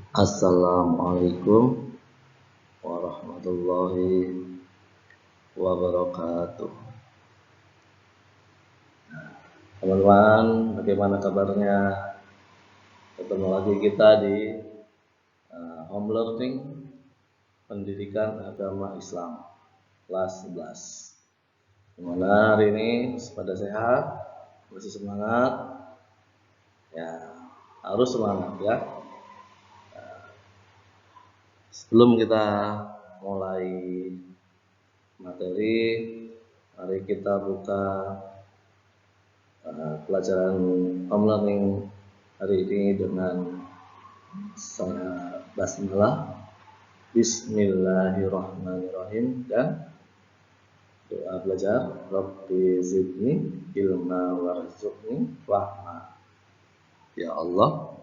Assalamualaikum warahmatullahi wabarakatuh. Teman-teman, bagaimana kabarnya? Ketemu lagi kita di Home Learning Pendidikan Agama Islam kelas 11. Gimana hari ini? Pada sehat? Masih semangat? Ya, harus semangat ya. Sebelum kita mulai materi, mari kita buka pelajaran home learning hari ini dengan saya basmalah, bismillahirrahmanirrahim, dan doa belajar Rabbi zidni ilma warzuqni fahma. Ya Allah,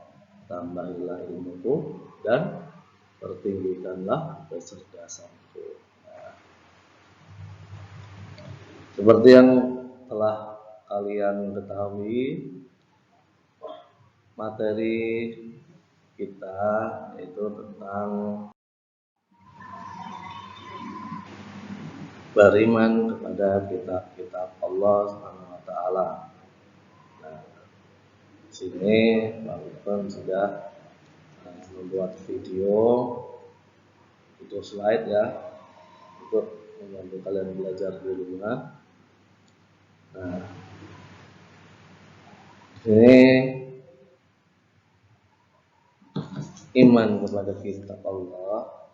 tambahilah ilmuku dan pertinggikanlah kecerdasanku. Seperti yang telah kalian ketahui, materi kita itu tentang beriman kepada kitab-kitab Allah Subhanahu wa taala. Nah, di sini Pak Irfan sudah membuat video slide ya untuk membantu kalian belajar di rumah. Nah, ini iman kepada kitab Allah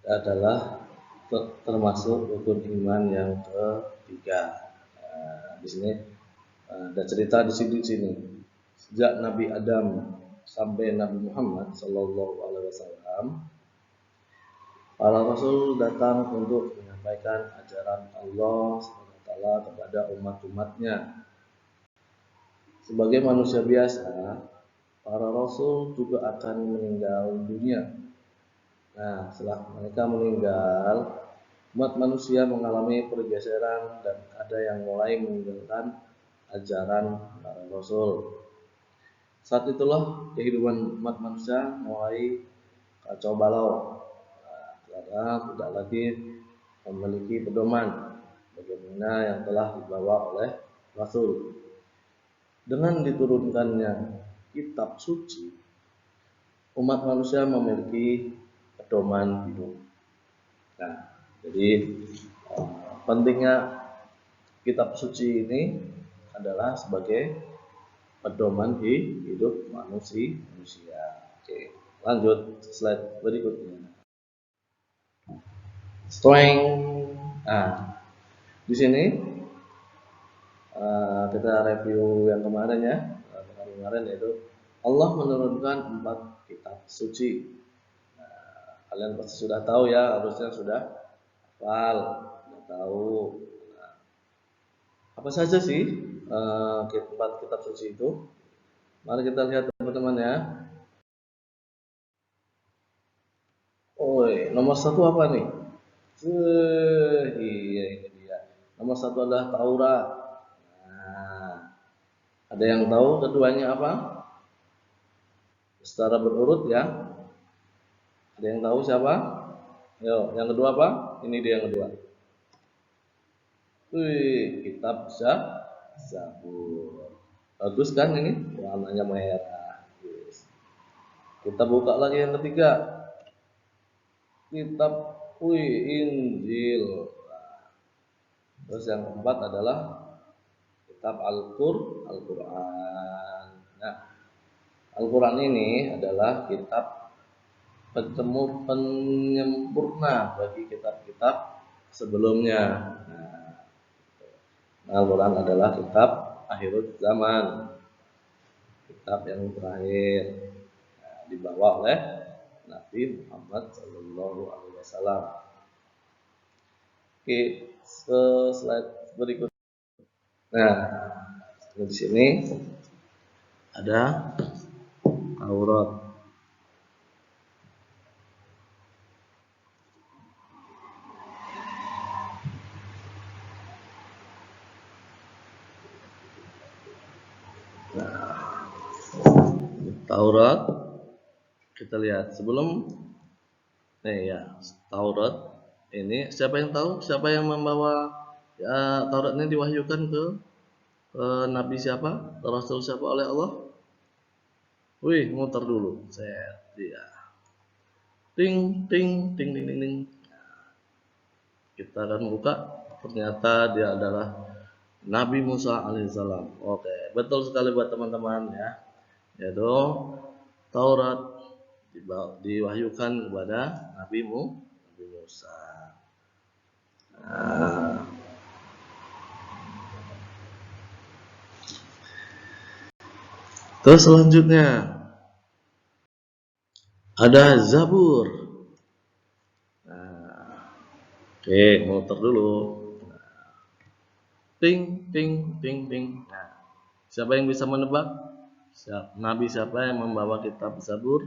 adalah termasuk rukun iman yang ketiga. Nah, di sini ada cerita di sini. Sejak Nabi Adam sampai Nabi Muhammad Sallallahu Alaihi Wasallam, para Rasul datang untuk menyampaikan ajaran Allah SWT kepada umat-umatnya. Sebagai manusia biasa, para Rasul juga akan meninggal dunia. Nah, setelah mereka meninggal, umat manusia mengalami pergeseran dan ada yang mulai meninggalkan ajaran para Rasul. Saat itulah kehidupan umat manusia mulai kacau balau, karena tidak lagi memiliki pedoman bagaimana yang telah dibawa oleh Rasul. Dengan diturunkannya kitab suci, umat manusia memiliki pedoman hidup. Nah, jadi pentingnya kitab suci ini adalah sebagai pedoman hidup manusia. Oke, lanjut slide berikutnya. Strength. Nah, di sini kita review yang kemarin ya. Kemarin yaitu Allah menurunkan 4 kitab suci. Nah, kalian pasti sudah tahu ya, harusnya sudah hafal, sudah tahu. Nah, apa saja sih 4 kitab suci itu? Mari kita lihat teman-teman ya. Nomor 1 apa nih? Iya, ini dia. Nomor 1 adalah Taurat. Nah, ada yang tahu keduanya apa? Secara berurut ya. Ada yang tahu siapa? Yo, yang kedua apa? Ini dia yang kedua. Kitab Zabur. Bagus kan ini? Warnanya merah. Yes. Kita buka lagi yang ketiga. Kitab Injil. Terus yang keempat adalah kitab Al-Quran. Nah, Al-Quran ini adalah kitab penyempurna bagi kitab-kitab sebelumnya. Nah, Al-Quran adalah kitab akhir zaman, kitab yang terakhir, dibawa oleh Nabi Muhammad SAW. Oke, slide berikut. Nah, di sini ada Taurat. Taurat, kita lihat sebelum ya, Taurat ini siapa yang tahu? Siapa yang membawa Taurat ini diwahyukan ke Nabi siapa? Rasul siapa oleh Allah? Wih, muter dulu. Set, dia. Ting, ting, ting, ting, ting, ting. Kita akan buka. Ternyata dia adalah Nabi Musa alaihissalam. Oke, betul sekali buat teman-teman ya. Yaitu Taurat diwahyukan kepada Nabi Musa. Nah, terus selanjutnya ada Zabur. Nah, oke, muter dulu. Ting, ting, ting, ting. Nah, siapa yang bisa menebak? Nabi siapa yang membawa kitab Zabur?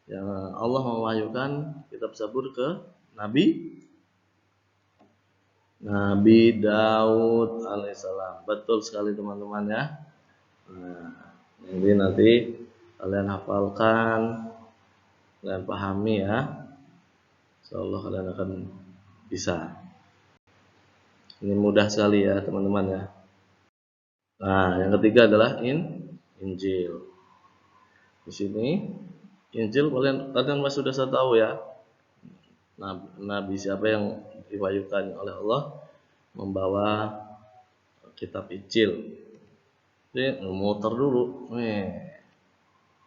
Yang Allah mewahyukan kitab Zabur ke Nabi Daud alaihissalam. Betul sekali teman-teman ya. Nah, jadi nanti kalian hafalkan, kalian pahami ya. Insyaallah kalian akan bisa. Ini mudah sekali ya teman-teman ya. Nah, yang ketiga adalah Injil. Di sini Injil kalian masih sudah tahu ya. Nabi siapa yang diwahyukan oleh Allah membawa kitab Injil. Jadi muter dulu.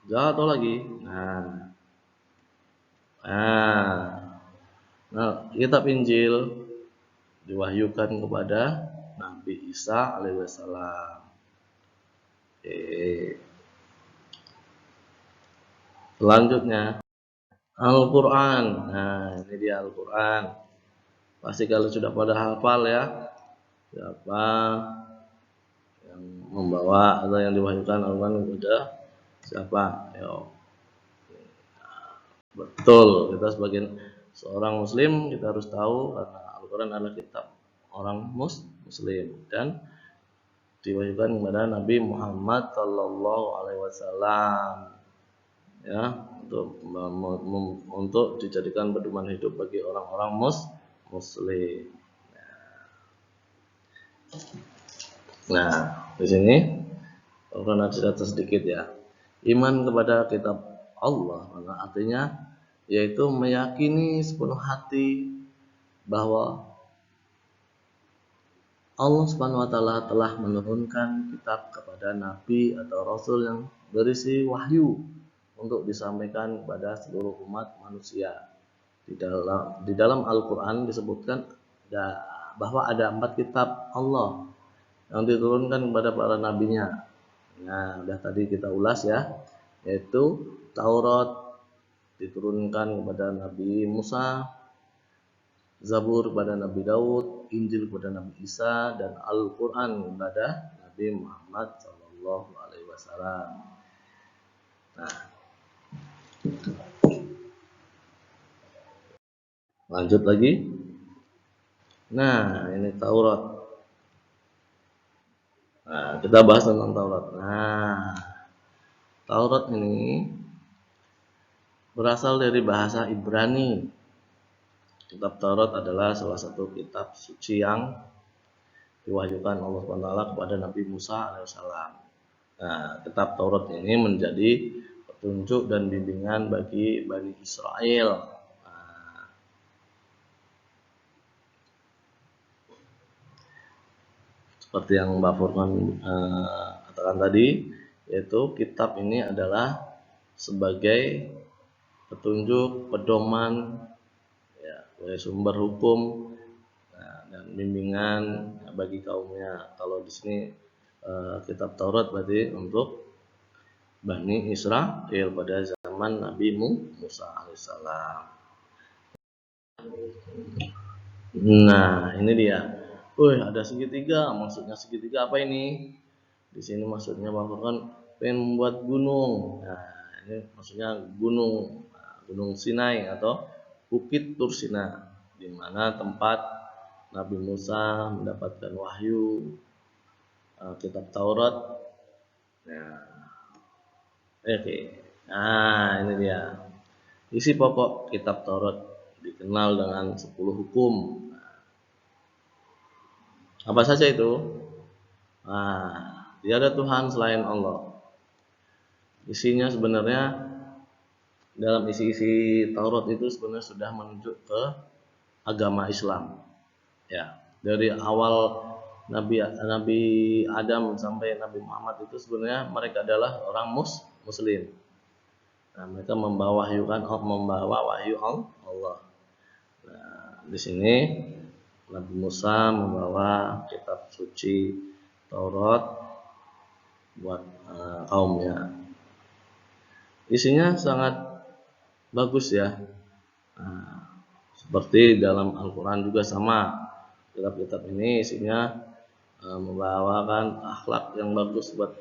Jatuh lagi. Nah, kitab Injil diwahyukan kepada Nabi Isa alaihissalam. Selanjutnya Al-Quran. Nah, ini dia Al-Quran. Pasti kalau sudah pada hafal ya. Siapa yang membawa atau yang diwahyukan Al-Quran kepada siapa? Yo. Betul, kita sebagai seorang muslim kita harus tahu karena Al-Quran adalah kitab orang muslim dan diwahyukan kepada Nabi Muhammad sallallahu alaihi wasallam ya untuk dijadikan pedoman hidup bagi orang-orang muslim. Nah, di sini Al-Quran ada sedikit ya. Iman kepada kitab Allah, artinya yaitu meyakini sepenuh hati bahwa Allah Subhanahu wa taala telah menurunkan kitab kepada nabi atau rasul yang berisi wahyu untuk disampaikan kepada seluruh umat manusia. Di dalam Al-Qur'an disebutkan bahwa ada 4 kitab Allah yang diturunkan kepada para nabinya. Nah, udah tadi kita ulas ya, yaitu Taurat diturunkan kepada Nabi Musa, Zabur kepada Nabi Daud, Injil kepada Nabi Isa, dan Al-Quran kepada Nabi Muhammad Sallallahu Alaihi Wasallam. Nah, lanjut lagi. Nah, ini Taurat. Nah, kita bahas tentang Taurat. Nah, Taurat ini berasal dari bahasa Ibrani. Kitab Taurat adalah salah satu kitab suci yang diwahyukan Allah SWT kepada Nabi Musa alaihissalam. Nah, kitab Taurat ini menjadi petunjuk dan bimbingan bagi Bani Israel. Seperti yang Mbak Furman katakan tadi, yaitu kitab ini adalah sebagai petunjuk, pedoman, ya, sumber hukum dan bimbingan bagi kaumnya. Kalau di sini kitab Taurat berarti untuk Bani Israel pada zaman Nabi Musa alaihissalam. Nah, ini dia. Ada segitiga. Maksudnya segitiga apa ini? Di sini maksudnya bahkan pengen membuat gunung. Nah, ini maksudnya gunung, Gunung Sinai atau Bukit Tursina, di mana tempat Nabi Musa mendapatkan wahyu kitab Taurat. Nah, Oke. Nah, ini dia. Isi pokok kitab Taurat dikenal dengan 10 hukum. Apa saja itu? Nah, tiada Tuhan selain Allah. Isinya sebenarnya dalam isi-isi Taurat itu sebenarnya sudah menunjuk ke agama Islam. Ya, dari awal Nabi Nabi Adam sampai Nabi Muhammad itu sebenarnya mereka adalah orang Muslim. Nah, mereka membawa wahyu Allah. Nah, di sini Nabi Musa membawa kitab suci Taurat buat kaumnya. Isinya sangat bagus ya. Nah, seperti dalam Al-Quran juga sama. Kitab-kitab ini isinya membawakan akhlak yang bagus buat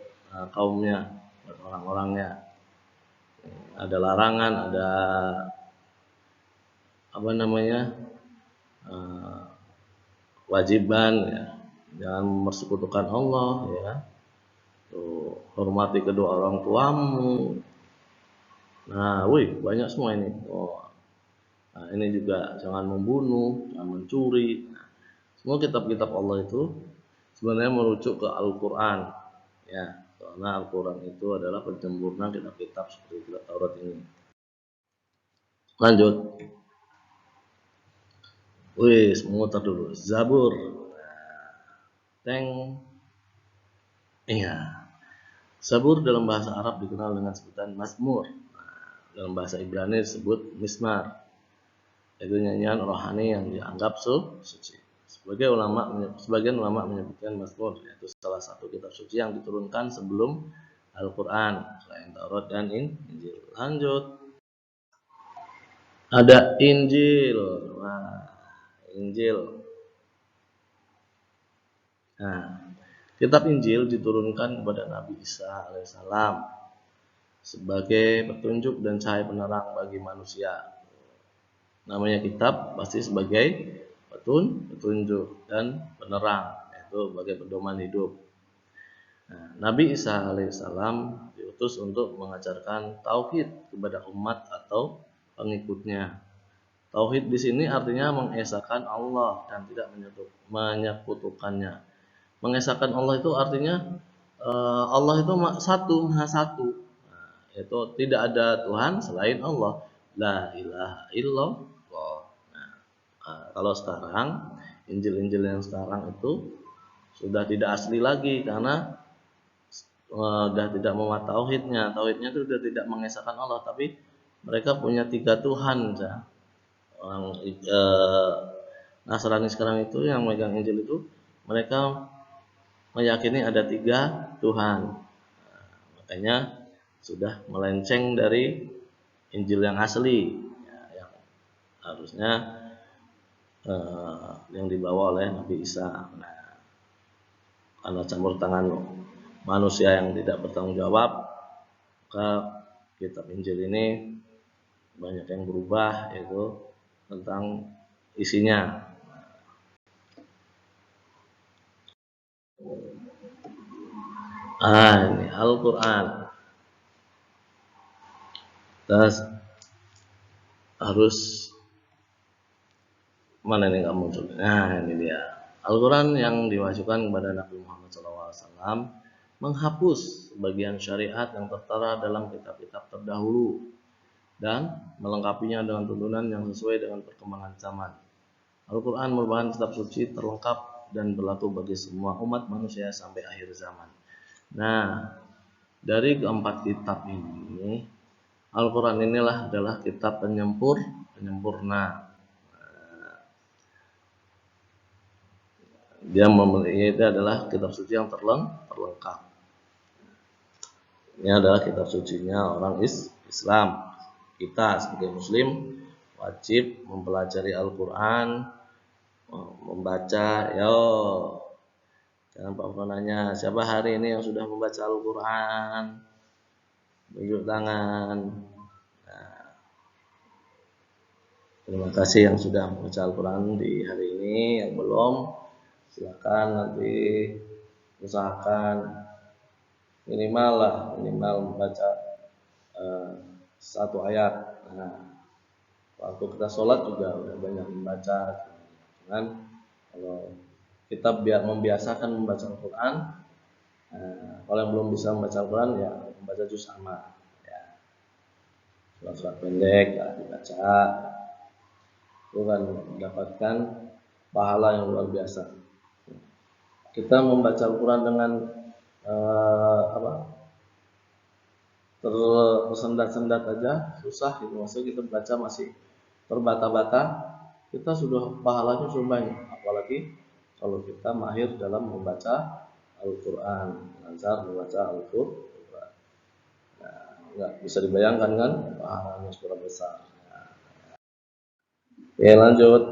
kaumnya, buat orang-orangnya. Ada larangan, ada apa namanya, wajiban ya, jangan mempersekutukan Allah ya. Tuh, hormati kedua orang tuamu. Nah, banyak semua ini. Nah, ini juga jangan membunuh, jangan mencuri. Nah, semua kitab-kitab Allah itu sebenarnya merujuk ke Al-Quran. Ya, karena Al-Quran itu adalah penyempurna kitab-kitab seperti kitab Taurat ini. Lanjut. Memutar dulu. Zabur. Teng. Iya. Zabur dalam bahasa Arab dikenal dengan sebutan Mazmur. Dalam bahasa Ibrani disebut Mismar. Itu nyanyian rohani yang dianggap suci. Sebagian ulama menyebutkan Mazmur yaitu salah satu kitab suci yang diturunkan sebelum Al-Quran selain Taurat dan Injil. Lanjut. Ada Injil. Wah, Injil. Nah, kitab Injil diturunkan kepada Nabi Isa alaihissalam sebagai petunjuk dan cahaya penerang bagi manusia. Namanya kitab pasti sebagai petunjuk dan penerang, yaitu sebagai pedoman hidup. Nah, Nabi Isa alaihissalam diutus untuk mengajarkan tauhid kepada umat atau pengikutnya. Tauhid di sini artinya mengesahkan Allah dan tidak menyekutukannya. Mengesahkan Allah itu artinya Allah itu satu, maha satu. Nah, itu tidak ada Tuhan selain Allah. La ilaha illallah. Kalau sekarang Injil-Injil yang sekarang itu sudah tidak asli lagi karena sudah tidak memuat tauhidnya. Tauhidnya itu sudah tidak mengesahkan Allah, tapi mereka punya 3 Tuhan ya. Orang Nasrani sekarang itu yang megang Injil itu mereka meyakini ada 3 Tuhan. Makanya sudah melenceng dari Injil yang asli ya, yang harusnya yang dibawa oleh Nabi Isa. Nah, karena campur tangan manusia yang tidak bertanggung jawab, maka kitab Injil ini banyak yang berubah, yaitu tentang isinya. Ini Al-Quran. Terus harus mana nih kamu muncul? Nah, ini dia. Al-Quran yang diwahyukan kepada Nabi Muhammad SAW menghapus bagian syariat yang tertera dalam kitab-kitab terdahulu dan melengkapinya dengan tuntunan yang sesuai dengan perkembangan zaman. Al-Quran merupakan kitab suci terlengkap dan berlaku bagi semua umat manusia sampai akhir zaman. Nah, dari keempat kitab ini, Al-Quran inilah adalah kitab penyempurna. Dia itu adalah kitab suci yang terlengkap. Ini adalah kitab sucinya orang Islam. Kita sebagai Muslim wajib mempelajari Al-Quran, membaca. Jangan Pak Fro nanya, siapa hari ini yang sudah membaca Al-Quran? Tunjuk tangan. Nah, terima kasih yang sudah membaca Al-Quran di hari ini. Yang belum, silakan nanti usahakan minimal membaca eh, satu ayat. Nah, waktu kita sholat juga udah banyak membaca. Cuman kalau kita biar membiasakan membaca Al-Quran, kalau yang belum bisa membaca Al-Quran ya membaca juz amma, ya, surat-surat pendek ya, dibaca, itu kan mendapatkan pahala yang luar biasa. Kita membaca Al-Quran dengan apa, tersendat-sendat aja susah gitu, maksudnya kita baca masih terbata-bata, kita sudah pahalanya sudah banyak, apalagi kalau kita mahir dalam membaca Al-Quran, lancar membaca Al-Quran. Nah, nggak bisa dibayangkan kan pahalanya sudah besar. Oke, lanjut.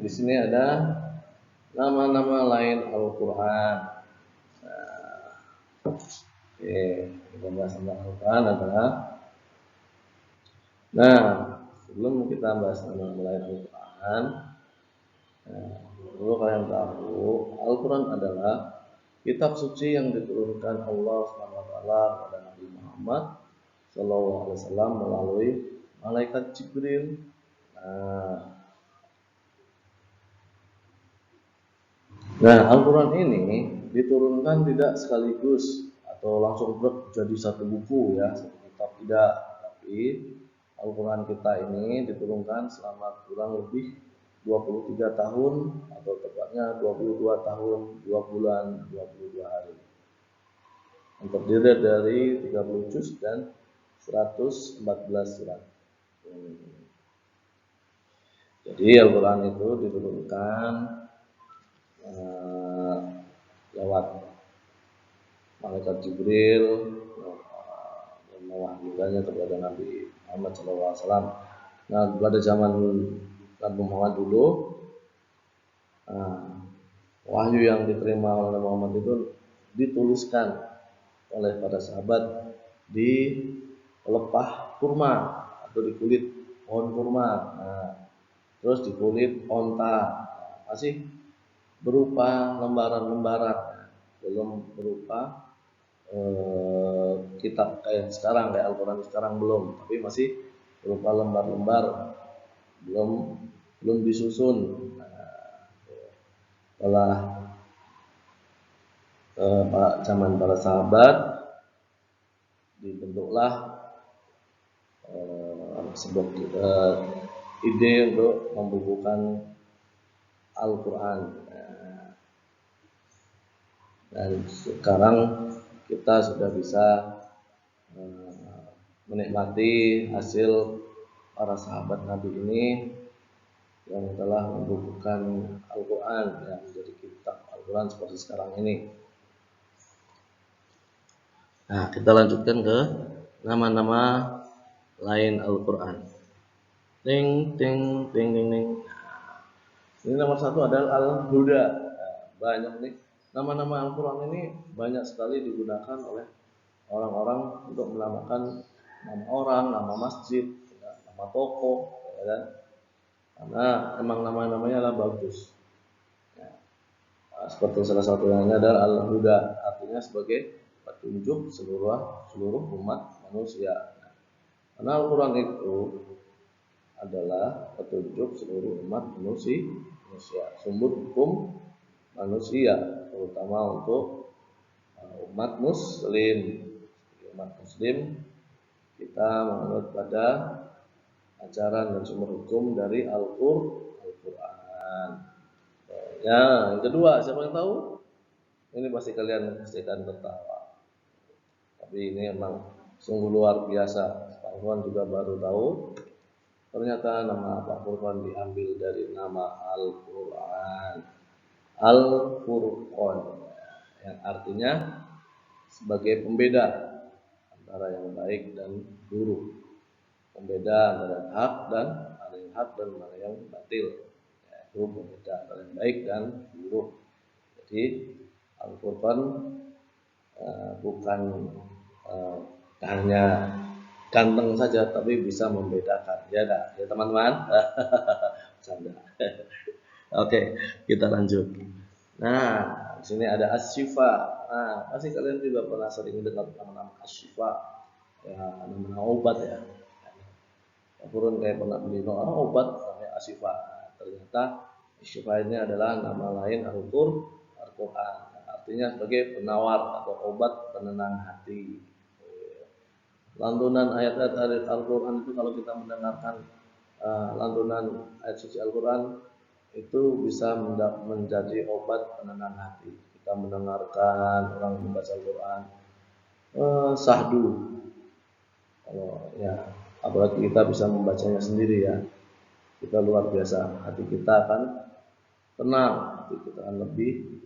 Di sini ada nama-nama lain Al-Quran. Oke, kita bahas tentang Al-Quran adalah. Nah, sebelum kita bahas nama-nama lain Al-Quran, perlu kalian tahu Al-Quran adalah kitab suci yang diturunkan Allah SWT kepada Nabi Muhammad SAW melalui malaikat Jibril. Nah, Al-Quran ini diturunkan tidak sekaligus atau langsung jadi satu buku ya, satu kitab, tidak. Tapi Al-Quran kita ini diturunkan selama kurang lebih 23 tahun atau tepatnya 22 tahun, 2 bulan, 22 hari. Yang terdiri dari 30 juz dan 114 surat. Jadi Al-Quran itu diturunkan lewat malaikat Jibril dan mewahyukannya kepada Nabi Muhammad SAW. Nah, pada zaman Nabi Muhammad dulu, wahyu yang diterima oleh Nabi Muhammad itu dituliskan oleh para sahabat di pelepah kurma atau di kulit pohon kurma, terus di kulit onta, masih berupa lembaran-lembaran, belum berupa kitab kayak sekarang, kayak Al-Quran sekarang belum, tapi masih berupa lembar-lembar, belum disusun. Setelah zaman para sahabat dibentuklah sebuah ide untuk membukukan Al-Quran. Dan sekarang kita sudah bisa menikmati hasil para sahabat Nabi ini yang telah membukukan Al-Quran yang menjadi kitab Al-Quran seperti sekarang ini. Nah, kita lanjutkan ke nama-nama lain Al-Quran. Ting ting ting ting ting. Ini nomor satu adalah Al-Huda. Banyak nih nama-nama Al-Quran ini banyak sekali digunakan oleh orang-orang untuk menamakan nama orang, nama masjid, nama toko, ya kan? Karena emang nama-namanya adalah bagus. Ya. Seperti salah satunya adalah Al-Huda, artinya sebagai petunjuk seluruh umat manusia. Karena Al-Quran itu adalah petunjuk seluruh umat manusia, sumber hukum manusia, terutama untuk umat Muslim. Umat Muslim kita menganut pada ajaran dan sumber hukum dari Al-Quran. Ya, yang kedua, siapa yang tahu? Ini pasti kalian pastikan tertawa. Tapi ini memang sungguh luar biasa. Pak Furqan juga baru tahu. Ternyata nama Pak Furqan diambil dari nama Al-Quran. Al-Furqan, yang artinya sebagai pembeda antara yang baik dan buruk. Pembeda antara hak dan mana yang hak dan mana yang batil. Yaitu pembeda antara yang baik dan buruk. Jadi Al-Quran bukan hanya ganteng saja, tapi bisa membedakan. Ya dah, ya teman-teman. Canda. Oke, kita lanjut. Nah, di sini ada Asy-Syifa. Nah, pasti kalian juga pernah sering dengar nama-nama Asy-Syifa. Ya, nama obat ya. Turun kayak pernah beli obat namanya Asy-Syifa. Ternyata Asy-Syifa ini adalah nama lain Al-Qur'an. Artinya sebagai penawar atau obat penenang hati. Lantunan ayat-ayat Al-Quran itu kalau kita mendengarkan lantunan ayat suci Al-Quran itu bisa menjadi obat penenang hati. Kita mendengarkan orang membaca Al-Quran sahdu. Kalau ya apalagi kita bisa membacanya sendiri ya, kita luar biasa. Hati kita akan tenang, hati kita akan lebih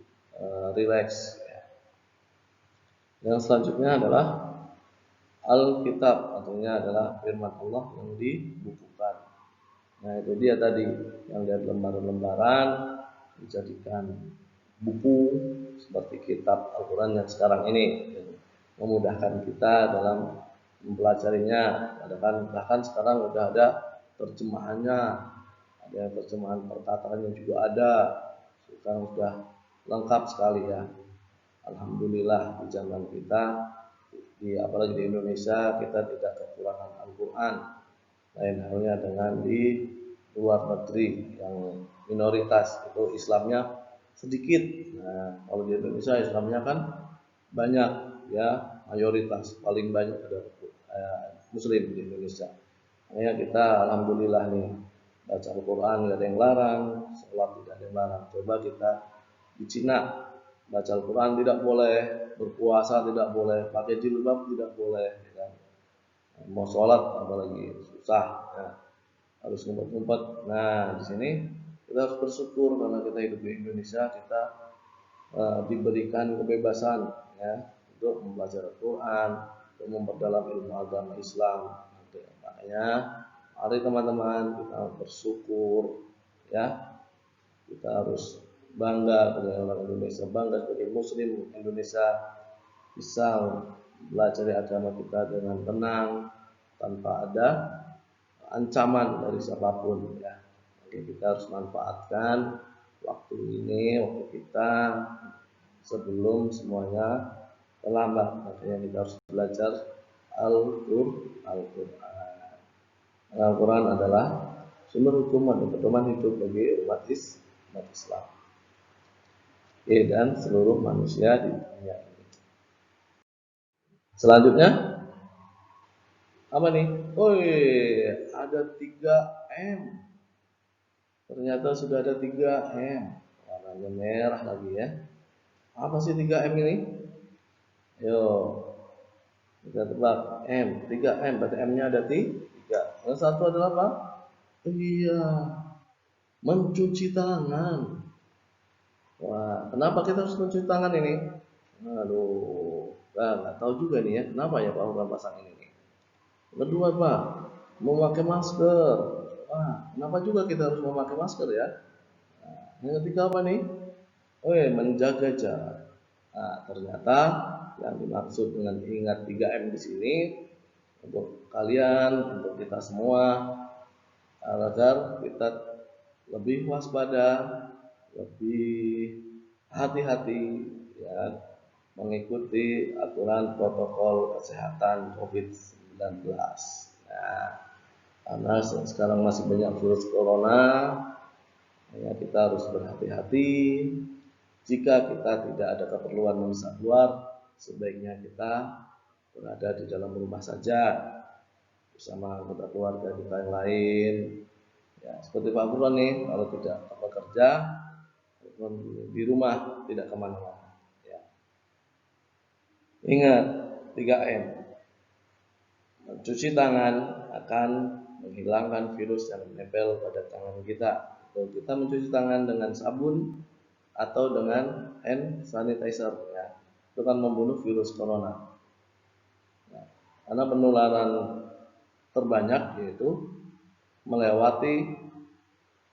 rileks. Yang selanjutnya adalah Alkitab, artinya adalah firman Allah yang dibukukan. Nah itu dia tadi yang dari lembaran-lembaran dijadikan buku seperti kitab Al-Quran yang sekarang ini, memudahkan kita dalam mempelajarinya. Bahkan sekarang sudah ada terjemahannya, ada terjemahan perkataannya juga ada. Sekarang sudah lengkap sekali ya. Alhamdulillah di zaman kita, apalagi di Indonesia, kita tidak kekurangan Al-Quran. Lain halnya dengan di luar negeri yang minoritas itu Islamnya sedikit. Nah, kalau di Indonesia Islamnya kan banyak ya, mayoritas paling banyak ada Muslim di Indonesia. Makanya kita alhamdulillah nih baca Al-Quran tidak ada yang larang, sholat tidak ada yang larang. Coba kita di Cina baca Al-Quran tidak boleh, berpuasa tidak boleh, pakai jilbab tidak boleh, ya. Mau sholat apalagi susah, ya. Harus ngumpet-ngumpet. Nah di sini kita harus bersyukur karena kita hidup di Indonesia, kita diberikan kebebasan ya untuk membaca Al-Quran, untuk memperdalam ilmu agama Islam. Makanya mari teman-teman kita bersyukur ya, kita harus bangga sebagai orang Indonesia, bangga sebagai Muslim Indonesia, bisa belajar agama kita dengan tenang tanpa ada ancaman dari siapapun ya. Jadi kita harus manfaatkan waktu ini, waktu kita sebelum semuanya terlambat. Makanya kita harus belajar Al-Quran. Al-Quran adalah sumber hukum dan pedoman hidup bagi umat Islam dan seluruh manusia di dunia ini. Selanjutnya apa nih? Oh ada 3M. Ternyata sudah ada 3M. Warnanya merah lagi ya. Apa sih 3M ini? Yo, kita tebak. 3M. Berarti M-nya ada 3. Yang satu adalah apa? Iya, mencuci tangan. Wah, kenapa kita harus mencuci tangan ini? Aduh, nggak tahu juga nih ya, kenapa ya Pak pasang ini nih. Kedua Pak, memakai masker. Wah, kenapa juga kita harus memakai masker ya? Nah, yang ketiga apa nih? Menjaga jarak. Nah, ternyata yang dimaksud dengan ingat 3M di sini untuk kalian, untuk kita semua, agar kita lebih waspada, lebih hati-hati ya mengikuti aturan protokol kesehatan COVID-19. Nah, karena sekarang masih banyak virus corona, ya kita harus berhati-hati. Jika kita tidak ada keperluan mendesak keluar, sebaiknya kita berada di dalam rumah saja bersama anggota keluarga kita yang lain. Ya, seperti Pak Burhan nih, kalau tidak bekerja di rumah, tidak kemana-mana. Ya. Ingat 3M. Mencuci tangan akan menghilangkan virus yang menempel pada tangan kita. Kalau kita mencuci tangan dengan sabun atau dengan hand sanitizer, ya, itu kan membunuh virus corona. Nah, karena penularan terbanyak yaitu melewati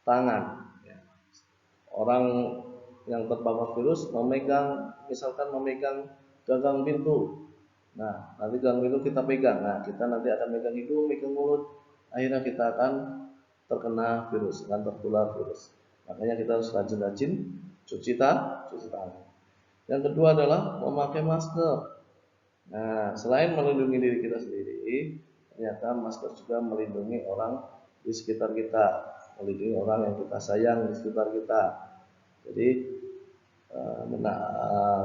tangan. Ya. Orang yang terpapar virus misalkan memegang gagang pintu. Nah, nanti gagang pintu kita pegang. Nah, kita nanti akan megang hidung, megang mulut. Akhirnya kita akan terkena virus, akan tertular virus. Makanya kita harus rajin-rajin cuci tangan. Yang kedua adalah memakai masker. Nah, selain melindungi diri kita sendiri, ternyata masker juga melindungi orang di sekitar kita, melindungi orang yang kita sayang di sekitar kita. Jadi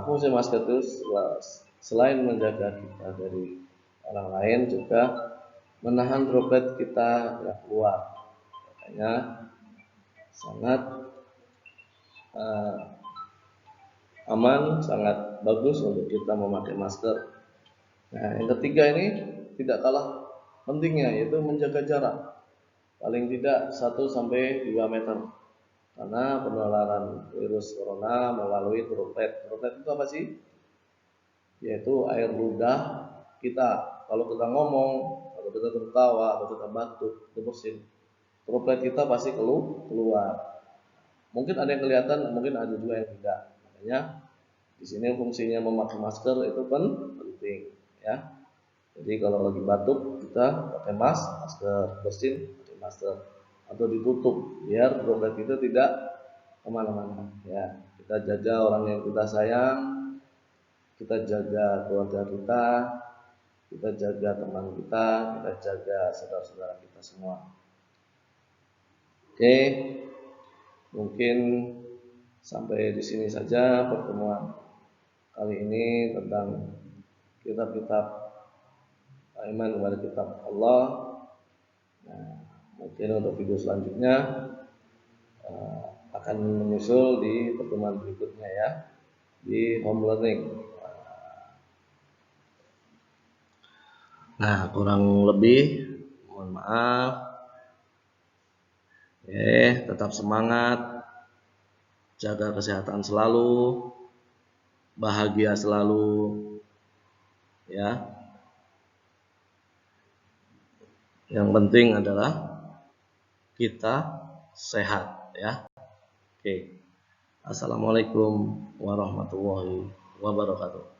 fungsi masker itu selain menjaga kita dari orang lain, juga menahan droplet kita yang keluar. Makanya sangat aman, sangat bagus untuk kita memakai masker. Nah, yang ketiga ini tidak kalah pentingnya, yaitu menjaga jarak. Paling tidak 1-2 meter. Karena penularan virus corona melalui droplet. Droplet itu apa sih? Yaitu air ludah kita. Kalau kita ngomong, kalau kita tertawa, atau kita batuk, itu bersin, droplet kita pasti keluar. Mungkin ada yang kelihatan, mungkin ada juga yang tidak. Makanya di sini fungsinya memakai masker itu penting, ya. Jadi kalau lagi batuk kita pakai masker, bersin pakai masker, atau ditutup biar droplet itu tidak kemana-mana. Ya, kita jaga orang yang kita sayang, kita jaga keluarga kita jaga teman kita jaga saudara-saudara kita semua. Oke, mungkin sampai di sini saja pertemuan kali ini tentang kitab-kitab iman kepada kitab Allah. Nah, mungkin untuk video selanjutnya akan menyusul di pertemuan berikutnya ya, di home learning. Nah, kurang lebih mohon maaf. Tetap semangat, jaga kesehatan selalu, bahagia selalu, ya. Yang penting adalah kita sehat, ya. Oke. Assalamualaikum warahmatullahi wabarakatuh.